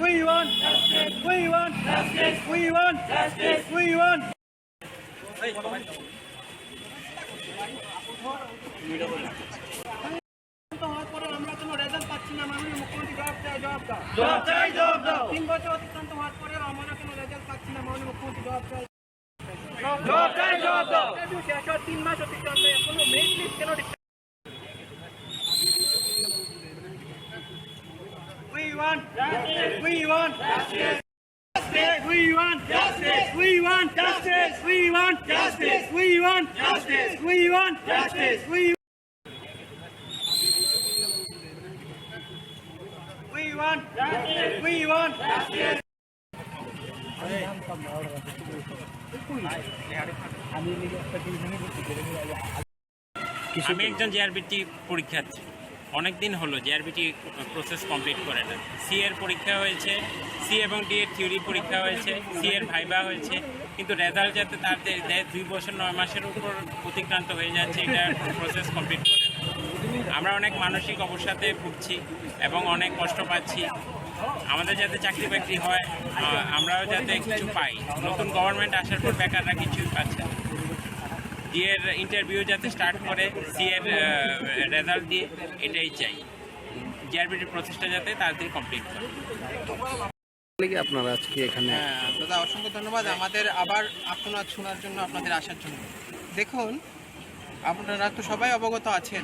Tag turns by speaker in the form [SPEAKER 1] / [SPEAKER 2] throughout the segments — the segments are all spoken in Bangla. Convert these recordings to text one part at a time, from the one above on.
[SPEAKER 1] We want justice. We want justice. We want justice. We want. জবাব চাই, জবাব দাও। 3 বছর অতিক্রান্ত হওয়ার পরে আমরা কেন রেজাল্ট পাচ্ছি না? মাননীয় মুখ্যমন্ত্রী জবাব চাই, জবাব চাই, জবাব দাও। 3 মাস অতিক্রান্ত এখনো মেরিট লিস্ট কেন? We want justice. We want justice. We want justice. We want justice. We want justice. We want justice. We want justice. We want justice. We want justice.
[SPEAKER 2] আমি একজন জেআরবিটি পরীক্ষার্থী। অনেক দিন হলো জেআরবিটি প্রসেস কমপ্লিট করে না। সি এর পরীক্ষা হয়েছে, সি এবং ডি এর থিওরি পরীক্ষা হয়েছে, সি এর ভাইবা হয়েছে, কিন্তু রেজাল্ট যাতে তাদের 2 বছর 9 মাসের উপর অতিক্রান্ত হয়ে যাচ্ছে, এটা প্রসেস কমপ্লিট করে না। আমরা অনেক মানসিক অবসাদে ভুগছি এবং অনেক কষ্ট পাচ্ছি। আমাদের যাতে চাকরি বাকরি হয়, আমরাও যাতে কিছু পাই। নতুন গভর্নমেন্ট আসার পর বেকাররা কিছুই পাচ্ছে না। ডি এর ইন্টারভিউ যাতে স্টার্ট করে, সি এর রেজাল্ট দিয়ে, এটাই চাই। জিআরবিটির প্রসেসটা যাতে তাড়াতাড়ি কমপ্লিট করে।
[SPEAKER 3] আপনারা আজকে এখানে?
[SPEAKER 4] দাদা, অসংখ্য ধন্যবাদ আমাদের আবার আপনার শোনার জন্য, আপনাদের আসার জন্য। দেখুন, আপনারা তো সবাই অবগত আছেন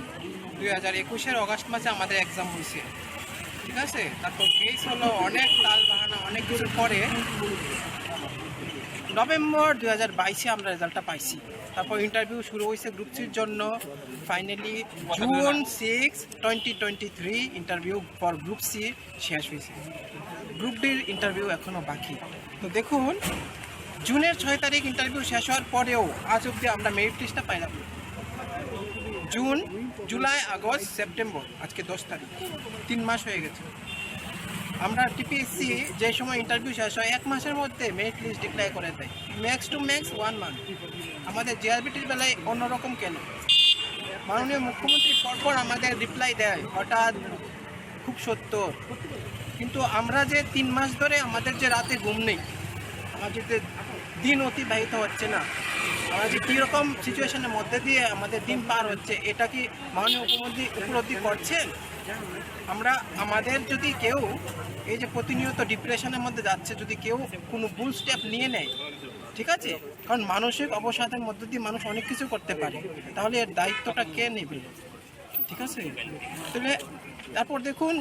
[SPEAKER 4] 2021-এর অগাস্ট মাসে আমাদের এক্সাম হয়েছে, ঠিক আছে? তারপর কেস হলো, অনেক তাল বাহানা, অনেক কিছুর পরে নভেম্বর 2022-এ আমরা রেজাল্টটা পাইছি। তারপর ইন্টারভিউ শুরু হয়েছে গ্রুপ সির জন্য। Finally June 6, 2023 interview for group C শেষ হয়েছে। গ্রুপ ডির ইন্টারভিউ এখনও বাকি। তো দেখুন, জুনের 6 তারিখ ইন্টারভিউ শেষ হওয়ার পরেও আজ অবধি আমরা মেরিট লিস্টটা পাইলাম। জুন, জুলাই, আগস্ট, সেপ্টেম্বর, আজকে 10 তারিখ, 3 মাস হয়ে গেছে। আমরা টিপিএসসি যে সময় ইন্টারভিউ শেষ হয় 1 মাসের মধ্যে মেরিট লিস্ট ডিক্লেয়ার করে দেয়, ম্যাক্স টু ম্যাক্স 1 মান্থ। আমাদের জিআরবিটির বেলায় অন্যরকম কেন? মাননীয় মুখ্যমন্ত্রী পরপর আমাদের রিপ্লাই দেয়, হঠাৎ, খুব সত্য। কিন্তু আমরা যে 3 মাস ধরে আমাদের যে রাতে ঘুম নেই, আমাদের যে দিন অতিবাহিত হচ্ছে না, আমরা যে কীরকম সিচুয়েশনের মধ্যে দিয়ে আমাদের দিন পার হচ্ছে, এটা কি মাননীয় মুখ্যমন্ত্রী উপলব্ধি করছেন? আমরা আমাদের যদি কেউ এই যে প্রতিনিয়ত ডিপ্রেশনের মধ্যে যাচ্ছে, যদি কেউ কোনো ভুল স্টেপ নিয়ে নেয়, ঠিক আছে, কারণ মানসিক অবসাদের মধ্য দিয়ে মানুষ অনেক কিছু করতে পারে, তাহলে এর দায়িত্বটা কে নেবে? ঠিক আছে? তাহলে তারপর দেখুন,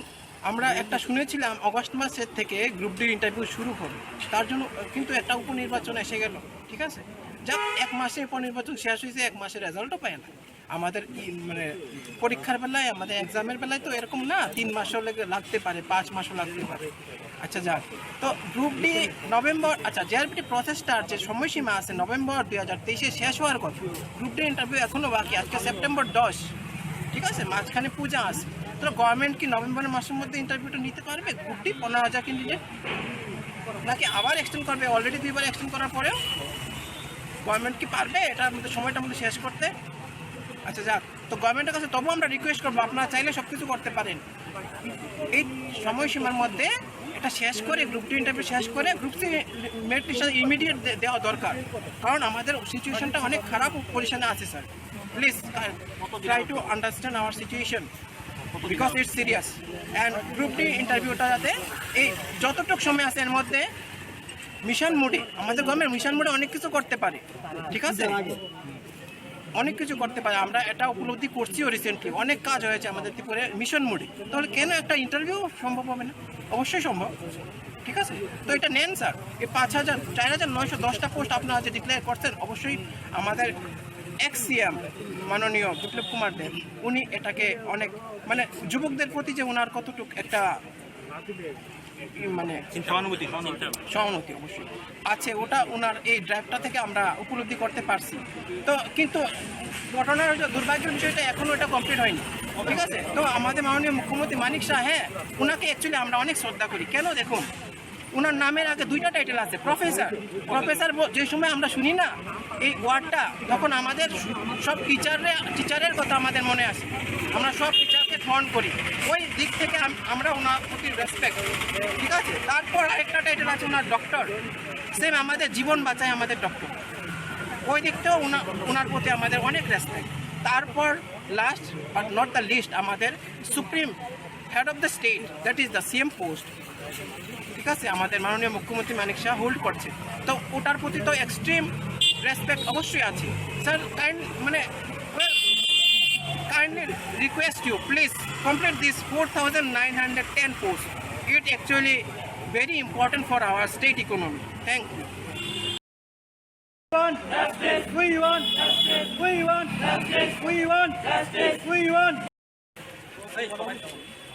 [SPEAKER 4] আমরা একটা শুনেছিলাম অগস্ট মাসের থেকে গ্রুপ ডির ইন্টারভিউ শুরু হবে, তার জন্য কিন্তু একটা উপনির্বাচন এসে গেল, ঠিক আছে? যাক, 1 মাসে উপনির্বাচন শেষ হয়েছে, 1 মাসের রেজাল্টও পায় না। আমাদের মানে পরীক্ষার বেলায়, আমাদের এক্সামের বেলায় তো এরকম না, 3 মাসও লাগতে পারে, 5 মাসও লাগতে পারে। আচ্ছা, যাক, তো গ্রুপ ডি নভেম্বর, আচ্ছা, জিআরবিটি প্রসেসটার যে সময়সীমা আছে নভেম্বর 2023-এ শেষ হওয়ার কথা, গ্রুপ ডি ইন্টারভিউ এখনও বাকি। আজকে সেপ্টেম্বর 10, ঠিক আছে, মাঝখানে পূজা আছে। তো গভর্নমেন্ট কি নভেম্বর মাসের মধ্যে ইন্টারভিউটা নিতে পারবে? গ্রুপ ডি 15,000 ক্যান্ডিডেট, নাকি আবার এক্সটেন্ড করবে? অলরেডি 2 বার এক্সটেন্ড করার পরেও গভর্নমেন্ট কি পারবে এটার মধ্যে সময়টার মধ্যে শেষ করতে? আচ্ছা, যাক, তো গভর্নমেন্টের কাছে তবুও আমরা রিকোয়েস্ট করবো, আপনারা চাইলে সব কিছু করতে পারেন, এই সময়সীমার মধ্যে এটা শেষ করে, গ্রুপ ডি ইন্টারভিউ শেষ করে group C merit list immediate দেওয়া দরকার। কারণ আমাদের সিচুয়েশনটা অনেক খারাপ পজিশনে আছে sir. Please try to understand our situation, because it's serious. And group D ইন্টারভিউটা যাতে এই যতটুকু সময় আছে এর মধ্যে মিশন মোডে, আমাদের গভর্নমেন্ট মিশন মোডে অনেক কিছু করতে পারে, ঠিক আছে, অনেক কিছু করতে পারে। আমরা এটা উপলব্ধি করছিও রিসেন্টলি, অনেক কাজ হয়েছে আমাদের ত্রিপুরায় মিশন মোডে। তাহলে কেন একটা ইন্টারভিউ সম্ভব হবে না? অবশ্যই সম্ভব, ঠিক আছে? তো এটা নেন স্যার, এই 4,910টা পোস্ট আপনারা যে ডিক্লেয়ার করছেন, অবশ্যই আমাদের এক্স সিএম মাননীয় বিপ্লব কুমার দেব, উনি এটাকে অনেক, মানে যুবকদের প্রতি যে ওনার কতটুকু একটা মানে সহানুভূতি অবশ্যই আছে, ওটা ওনার এই ড্রাইভটা থেকে আমরা উপলব্ধি করতে পারছি। তো কিন্তু ঘটনার দুর্ভাগ্যের বিষয়টা এখনও এটা কমপ্লিট হয়নি, ঠিক আছে? তো আমাদের মাননীয় মুখ্যমন্ত্রী মানিক শাহ, হ্যাঁ, ওনাকে অ্যাকচুয়ালি আমরা অনেক শ্রদ্ধা করি। কেন? দেখুন, ওনার নামের আগে 2টা টাইটেল আছে, প্রফেসর। যে সময় আমরা শুনি না এই ওয়ার্ডটা, তখন আমাদের সব টিচারের কথা আমাদের মনে আসে, আমরা সব টিচারকে ফোন করি। ওই দিক থেকে আমরা ওনার প্রতি রেসপেক্ট, ঠিক আছে। তারপর আরেকটা টাইটেল আছে ওনার ডক্টর, সেম আমাদের জীবন বাঁচায় আমাদের ডক্টর, ওই দিকটাও ওনার প্রতি আমাদের অনেক রেসপেক্ট। তারপর last but not the least আমাদের supreme head of the state, that is the CM post, ঠিক আছে, আমাদের মাননীয় মুখ্যমন্ত্রী মানিক শাহ হোল্ড করছে। তো ওটার প্রতি তো এক্সট্রিম রেসপেক্ট অবশ্যই আছে। Sir kindly request you, please complete this 4,910 posts. It actually very important for our state economy. Thank you.
[SPEAKER 1] Justice. We want justice. We want justice. We want justice. We want.